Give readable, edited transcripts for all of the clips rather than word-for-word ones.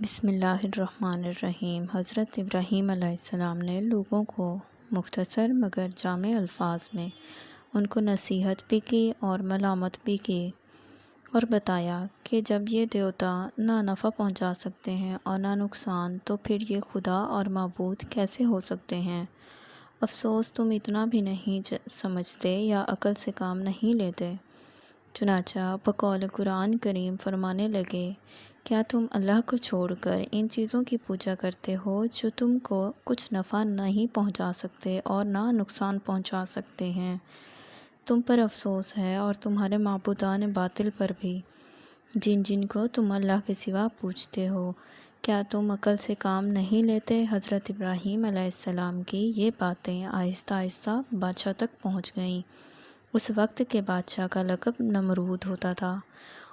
بسم اللہ الرحمن الرحیم۔ حضرت ابراہیم علیہ السلام نے لوگوں کو مختصر مگر جامع الفاظ میں ان کو نصیحت بھی کی اور ملامت بھی کی، اور بتایا کہ جب یہ دیوتا نہ نفع پہنچا سکتے ہیں اور نہ نقصان، تو پھر یہ خدا اور معبود کیسے ہو سکتے ہیں؟ افسوس تم اتنا بھی نہیں سمجھتے یا عقل سے کام نہیں لیتے۔ چنانچہ بقول قرآن کریم فرمانے لگے، کیا تم اللہ کو چھوڑ کر ان چیزوں کی پوجا کرتے ہو جو تم کو کچھ نفع نہیں پہنچا سکتے اور نہ نقصان پہنچا سکتے ہیں؟ تم پر افسوس ہے اور تمہارے معبودان باطل پر بھی، جن کو تم اللہ کے سوا پوجتے ہو۔ کیا تم عقل سے کام نہیں لیتے؟ حضرت ابراہیم علیہ السلام کی یہ باتیں آہستہ آہستہ بادشاہ تک پہنچ گئیں۔ اس وقت کے بادشاہ کا لقب نمرود ہوتا تھا،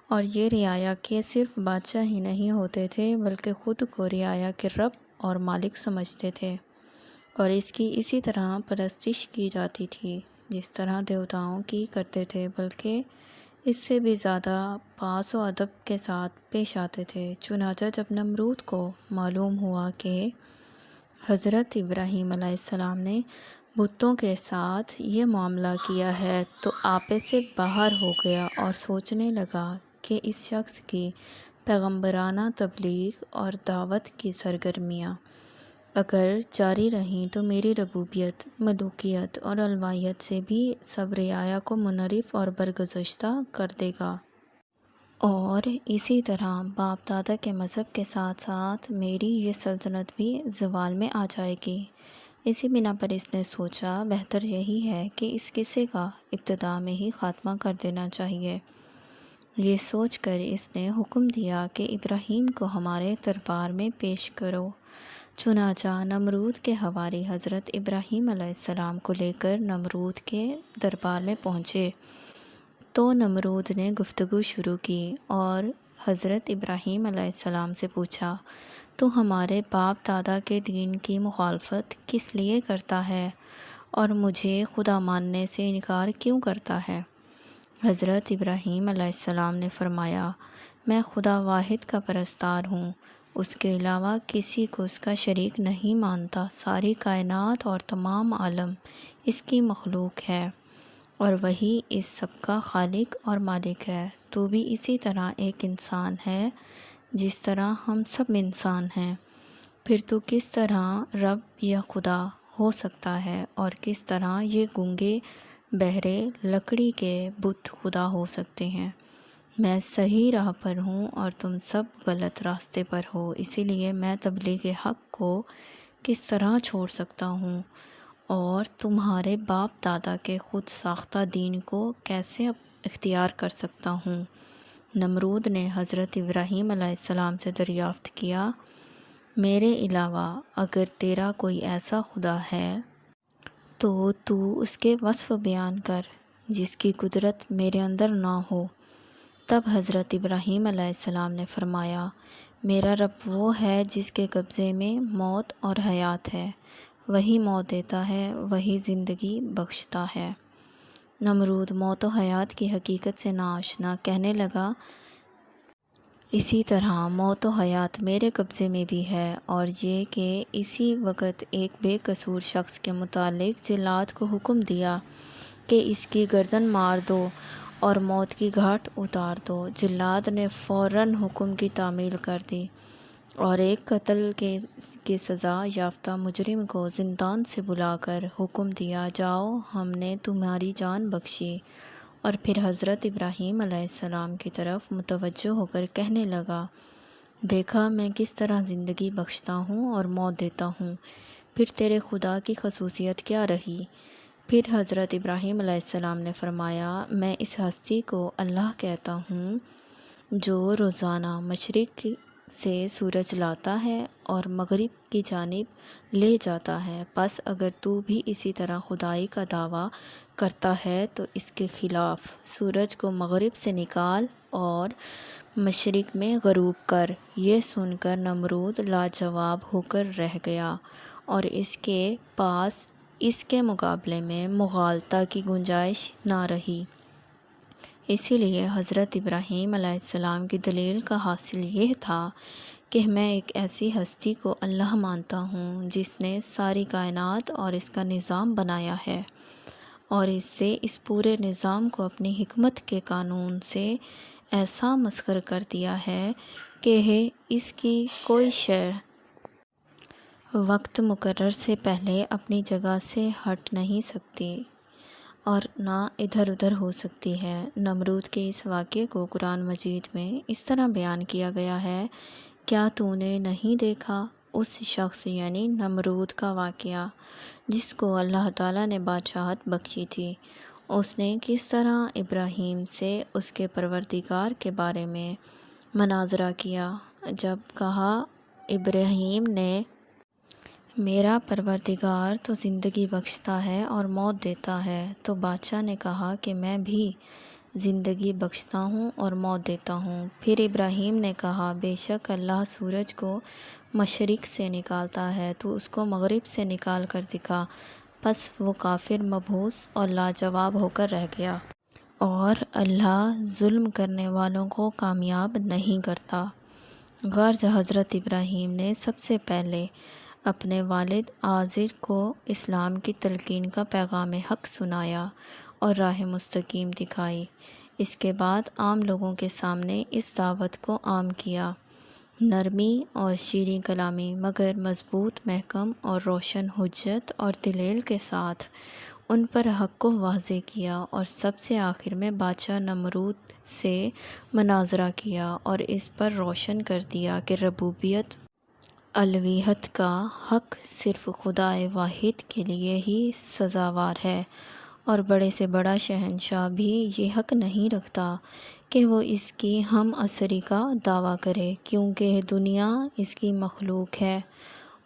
اور یہ رعایا کے صرف بادشاہ ہی نہیں ہوتے تھے بلکہ خود کو رعایا کے رب اور مالک سمجھتے تھے، اور اس کی اسی طرح پرستش کی جاتی تھی جس طرح دیوتاؤں کی کرتے تھے، بلکہ اس سے بھی زیادہ پاس و ادب کے ساتھ پیش آتے تھے۔ چنانچہ جب نمرود کو معلوم ہوا کہ حضرت ابراہیم علیہ السلام نے بتوں کے ساتھ یہ معاملہ کیا ہے، تو آپے سے باہر ہو گیا اور سوچنے لگا کہ اس شخص کی پیغمبرانہ تبلیغ اور دعوت کی سرگرمیاں اگر جاری رہیں تو میری ربوبیت، ملوکیت اور الوہیت سے بھی سب رعایا کو منحرف اور برگزشتہ کر دے گا، اور اسی طرح باپ دادا کے مذہب کے ساتھ ساتھ میری یہ سلطنت بھی زوال میں آ جائے گی۔ اسی بنا پر اس نے سوچا بہتر یہی ہے کہ اس قصے کا ابتدا میں ہی خاتمہ کر دینا چاہیے۔ یہ سوچ کر اس نے حکم دیا کہ ابراہیم کو ہمارے دربار میں پیش کرو۔ چنانچہ نمرود کے حواری حضرت ابراہیم علیہ السلام کو لے کر نمرود کے دربار میں پہنچے، تو نمرود نے گفتگو شروع کی اور حضرت ابراہیم علیہ السلام سے پوچھا، تو ہمارے باپ دادا کے دین کی مخالفت کس لیے کرتا ہے اور مجھے خدا ماننے سے انکار کیوں کرتا ہے؟ حضرت ابراہیم علیہ السلام نے فرمایا، میں خدا واحد کا پرستار ہوں، اس کے علاوہ کسی کو اس کا شریک نہیں مانتا۔ ساری کائنات اور تمام عالم اس کی مخلوق ہے، اور وہی اس سب کا خالق اور مالک ہے۔ تو بھی اسی طرح ایک انسان ہے جس طرح ہم سب انسان ہیں، پھر تو کس طرح رب یا خدا ہو سکتا ہے، اور کس طرح یہ گونگے بہرے لکڑی کے بت خدا ہو سکتے ہیں؟ میں صحیح راہ پر ہوں اور تم سب غلط راستے پر ہو، اسی لیے میں تبلیغ حق کو کس طرح چھوڑ سکتا ہوں اور تمہارے باپ دادا کے خود ساختہ دین کو کیسے اختیار کر سکتا ہوں؟ نمرود نے حضرت ابراہیم علیہ السلام سے دریافت کیا، میرے علاوہ اگر تیرا کوئی ایسا خدا ہے تو اس کے وصف بیان کر جس کی قدرت میرے اندر نہ ہو۔ تب حضرت ابراہیم علیہ السلام نے فرمایا، میرا رب وہ ہے جس کے قبضے میں موت اور حیات ہے، وہی موت دیتا ہے، وہی زندگی بخشتا ہے۔ نمرود موت و حیات کی حقیقت سے ناآشنا کہنے لگا، اسی طرح موت و حیات میرے قبضے میں بھی ہے، اور یہ کہ اسی وقت ایک بے قصور شخص کے متعلق جلاد کو حکم دیا کہ اس کی گردن مار دو اور موت کی گھاٹ اتار دو۔ جلاد نے فوراً حکم کی تعمیل کر دی اور ایک قتل کی سزا یافتہ مجرم کو زندان سے بلا کر حکم دیا، جاؤ، ہم نے تمہاری جان بخشی۔ اور پھر حضرت ابراہیم علیہ السلام کی طرف متوجہ ہو کر کہنے لگا، دیکھا میں کس طرح زندگی بخشتا ہوں اور موت دیتا ہوں، پھر تیرے خدا کی خصوصیت کیا رہی؟ پھر حضرت ابراہیم علیہ السلام نے فرمایا، میں اس ہستی کو اللہ کہتا ہوں جو روزانہ مشرق سے سورج لاتا ہے اور مغرب کی جانب لے جاتا ہے، پس اگر تو بھی اسی طرح خدائی کا دعویٰ کرتا ہے تو اس کے خلاف سورج کو مغرب سے نکال اور مشرق میں غروب کر۔ یہ سن کر نمرود لاجواب ہو کر رہ گیا، اور اس کے پاس اس کے مقابلے میں مغالطہ کی گنجائش نہ رہی۔ اسی لیے حضرت ابراہیم علیہ السلام کی دلیل کا حاصل یہ تھا کہ میں ایک ایسی ہستی کو اللہ مانتا ہوں جس نے ساری کائنات اور اس کا نظام بنایا ہے، اور اس سے اس پورے نظام کو اپنی حکمت کے قانون سے ایسا مسخر کر دیا ہے کہ اس کی کوئی شے وقت مقرر سے پہلے اپنی جگہ سے ہٹ نہیں سکتی اور نہ ادھر ادھر ہو سکتی ہے۔ نمرود کے اس واقعے کو قرآن مجید میں اس طرح بیان کیا گیا ہے: کیا تو نے نہیں دیکھا اس شخص یعنی نمرود کا واقعہ جس کو اللہ تعالیٰ نے بادشاہت بخشی تھی؟ اس نے کس طرح ابراہیم سے اس کے پروردگار کے بارے میں مناظرہ کیا۔ جب کہا ابراہیم نے میرا پروردگار تو زندگی بخشتا ہے اور موت دیتا ہے، تو بادشاہ نے کہا کہ میں بھی زندگی بخشتا ہوں اور موت دیتا ہوں۔ پھر ابراہیم نے کہا بے شک اللہ سورج کو مشرق سے نکالتا ہے، تو اس کو مغرب سے نکال کر دکھا۔ پس وہ کافر مبہوت اور لاجواب ہو کر رہ گیا۔ اور اللہ ظلم کرنے والوں کو کامیاب نہیں کرتا۔ غرض حضرت ابراہیم نے سب سے پہلے اپنے والد آزر کو اسلام کی تلقین کا پیغام حق سنایا اور راہ مستقیم دکھائی۔ اس کے بعد عام لوگوں کے سامنے اس دعوت کو عام کیا، نرمی اور شیریں کلامی مگر مضبوط محکم اور روشن حجت اور دلیل کے ساتھ ان پر حق کو واضح کیا، اور سب سے آخر میں بادشاہ نمرود سے مناظرہ کیا اور اس پر روشن کر دیا کہ ربوبیت الوہیت کا حق صرف خدائے واحد کے لیے ہی سزاوار ہے، اور بڑے سے بڑا شہنشاہ بھی یہ حق نہیں رکھتا کہ وہ اس کی ہم عصری کا دعویٰ کرے، کیونکہ دنیا اس کی مخلوق ہے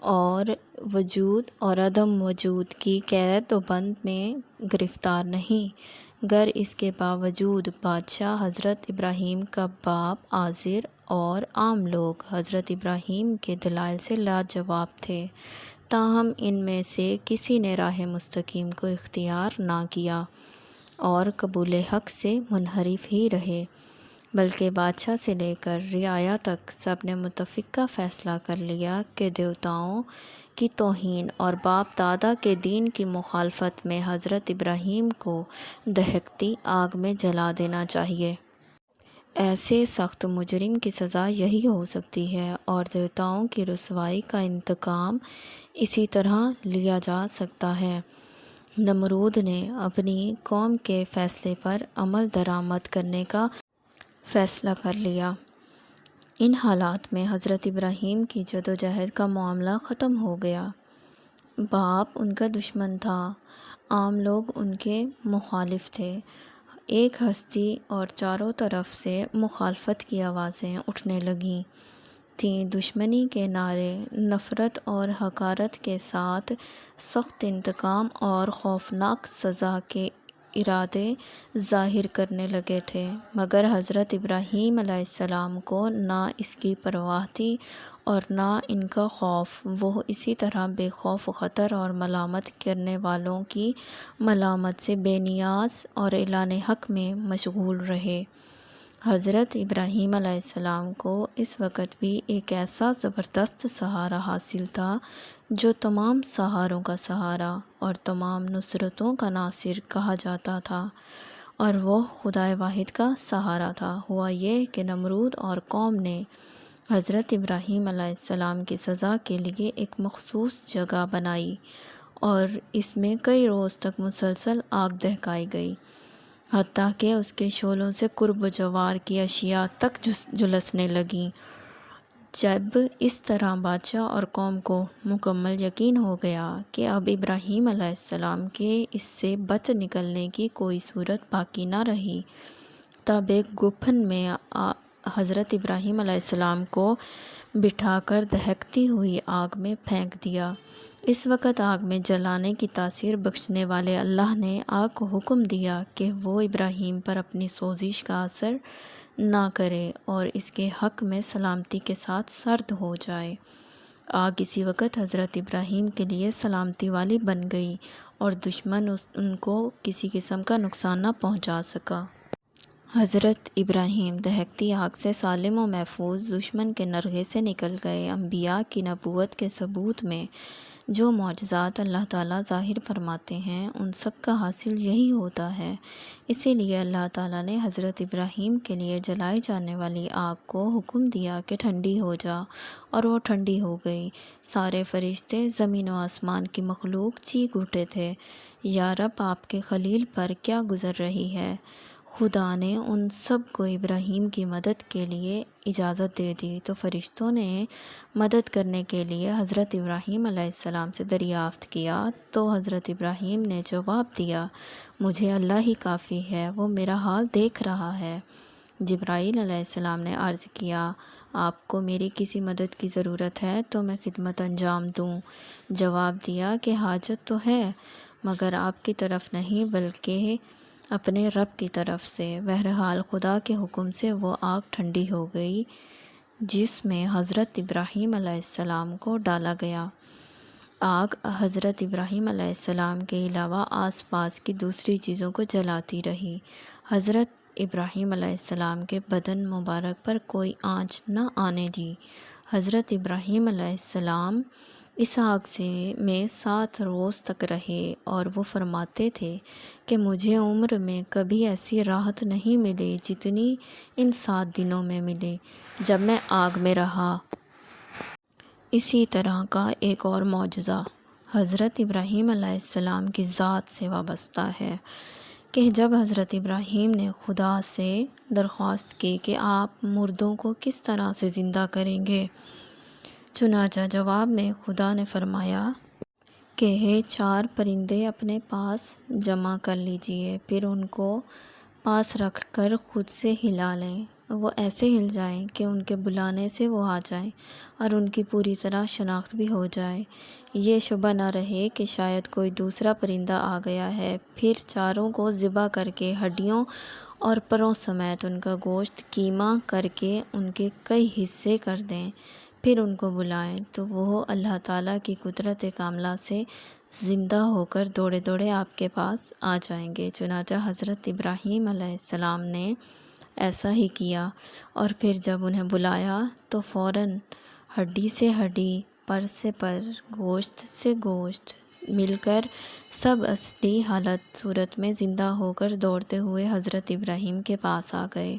اور وجود اور عدم وجود کی قید و بند میں گرفتار نہیں۔ گر اس کے باوجود بادشاہ حضرت ابراہیم کا باپ آزر اور عام لوگ حضرت ابراہیم کے دلائل سے لاجواب تھے، تاہم ان میں سے کسی نے راہ مستقیم کو اختیار نہ کیا اور قبول حق سے منحرف ہی رہے، بلکہ بادشاہ سے لے کر رعایا تک سب نے متفقہ فیصلہ کر لیا کہ دیوتاؤں کی توہین اور باپ دادا کے دین کی مخالفت میں حضرت ابراہیم کو دہکتی آگ میں جلا دینا چاہیے۔ ایسے سخت مجرم کی سزا یہی ہو سکتی ہے، اور دیوتاؤں کی رسوائی کا انتقام اسی طرح لیا جا سکتا ہے۔ نمرود نے اپنی قوم کے فیصلے پر عمل درآمد کرنے کا فیصلہ کر لیا۔ ان حالات میں حضرت ابراہیم کی جدوجہد کا معاملہ ختم ہو گیا۔ باپ ان کا دشمن تھا، عام لوگ ان کے مخالف تھے، ایک ہستی اور چاروں طرف سے مخالفت کی آوازیں اٹھنے لگی تھیں۔ دشمنی کے نعرے نفرت اور حقارت کے ساتھ سخت انتقام اور خوفناک سزا کے ارادے ظاہر کرنے لگے تھے، مگر حضرت ابراہیم علیہ السلام کو نہ اس کی پرواہ تھی اور نہ ان کا خوف۔ وہ اسی طرح بے خوف خطر اور ملامت کرنے والوں کی ملامت سے بے نیاز اور اعلان حق میں مشغول رہے۔ حضرت ابراہیم علیہ السلام کو اس وقت بھی ایک ایسا زبردست سہارا حاصل تھا جو تمام سہاروں کا سہارا اور تمام نصرتوں کا ناصر کہا جاتا تھا، اور وہ خدائے واحد کا سہارا تھا۔ ہوا یہ کہ نمرود اور قوم نے حضرت ابراہیم علیہ السلام کی سزا کے لیے ایک مخصوص جگہ بنائی اور اس میں کئی روز تک مسلسل آگ دہکائی گئی، حتیٰ کہ اس کے شعلوں سے قرب و جوار کی اشیاء تک جھلسنے لگیں۔ جب اس طرح بادشاہ اور قوم کو مکمل یقین ہو گیا کہ اب ابراہیم علیہ السلام کے اس سے بچ نکلنے کی کوئی صورت باقی نہ رہی، تب ایک گپھن میں حضرت ابراہیم علیہ السلام کو بٹھا کر دہکتی ہوئی آگ میں پھینک دیا۔ اس وقت آگ میں جلانے کی تاثیر بخشنے والے اللہ نے آگ کو حکم دیا کہ وہ ابراہیم پر اپنی سوزش کا اثر نہ کرے اور اس کے حق میں سلامتی کے ساتھ سرد ہو جائے۔ آگ اسی وقت حضرت ابراہیم کے لیے سلامتی والی بن گئی اور دشمن ان کو کسی قسم کا نقصان نہ پہنچا سکا۔ حضرت ابراہیم دہکتی آگ سے سالم و محفوظ دشمن کے نرغے سے نکل گئے۔ انبیاء کی نبوت کے ثبوت میں جو معجزات اللہ تعالیٰ ظاہر فرماتے ہیں ان سب کا حاصل یہی ہوتا ہے۔ اسی لیے اللہ تعالیٰ نے حضرت ابراہیم کے لیے جلائی جانے والی آگ کو حکم دیا کہ ٹھنڈی ہو جا، اور وہ ٹھنڈی ہو گئی۔ سارے فرشتے، زمین و آسمان کی مخلوق چیخ اٹھے تھے، یا رب آپ کے خلیل پر کیا گزر رہی ہے۔ خدا نے ان سب کو ابراہیم کی مدد کے لیے اجازت دے دی تو فرشتوں نے مدد کرنے کے لیے حضرت ابراہیم علیہ السلام سے دریافت کیا، تو حضرت ابراہیم نے جواب دیا، مجھے اللہ ہی کافی ہے، وہ میرا حال دیکھ رہا ہے۔ جبرائیل علیہ السلام نے عرض کیا، آپ کو میری کسی مدد کی ضرورت ہے تو میں خدمت انجام دوں؟ جواب دیا کہ حاجت تو ہے، مگر آپ کی طرف نہیں بلکہ اپنے رب کی طرف سے۔ بہرحال خدا کے حکم سے وہ آگ ٹھنڈی ہو گئی جس میں حضرت ابراہیم علیہ السلام کو ڈالا گیا۔ آگ حضرت ابراہیم علیہ السلام کے علاوہ آس پاس کی دوسری چیزوں کو جلاتی رہی۔ حضرت ابراہیم علیہ السلام کے بدن مبارک پر کوئی آنچ نہ آنے دی۔ حضرت ابراہیم علیہ السلام اس آگ میں 7 روز تک رہے، اور وہ فرماتے تھے کہ مجھے عمر میں کبھی ایسی راحت نہیں ملی جتنی ان 7 دنوں میں ملی جب میں آگ میں رہا۔ اسی طرح کا ایک اور معجزہ حضرت ابراہیم علیہ السلام کی ذات سے وابستہ ہے کہ جب حضرت ابراہیم نے خدا سے درخواست کی کہ آپ مردوں کو کس طرح سے زندہ کریں گے، چنانچہ جواب میں خدا نے فرمایا کہ 4 پرندے اپنے پاس جمع کر لیجئے، پھر ان کو پاس رکھ کر خود سے ہلا لیں۔ وہ ایسے ہل جائیں کہ ان کے بلانے سے وہ آ جائیں اور ان کی پوری طرح شناخت بھی ہو جائے۔ یہ شبہ نہ رہے کہ شاید کوئی دوسرا پرندہ آ گیا ہے۔ پھر چاروں کو ذبح کر کے ہڈیوں اور پروں سمیت ان کا گوشت قیمہ کر کے ان کے کئی حصے کر دیں، پھر ان کو بلائیں تو وہ اللہ تعالیٰ کی قدرت کاملہ سے زندہ ہو کر دوڑے دوڑے آپ کے پاس آ جائیں گے۔ چنانچہ حضرت ابراہیم علیہ السلام نے ایسا ہی کیا، اور پھر جب انہیں بلایا تو فوراً ہڈی سے ہڈی، پر سے پر، گوشت سے گوشت مل کر سب اصلی حالت صورت میں زندہ ہو کر دوڑتے ہوئے حضرت ابراہیم کے پاس آ گئے۔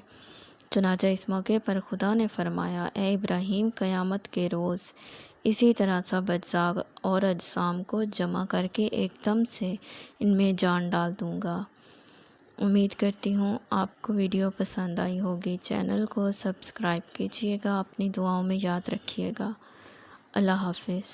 چنانچہ اس موقع پر خدا نے فرمایا، اے ابراہیم، قیامت کے روز اسی طرح سب اجزاء اور اجسام کو جمع کر کے ایک دم سے ان میں جان ڈال دوں گا۔ امید کرتی ہوں آپ کو ویڈیو پسند آئی ہوگی۔ چینل کو سبسکرائب کیجیے گا، اپنی دعاؤں میں یاد رکھیے گا۔ اللہ حافظ۔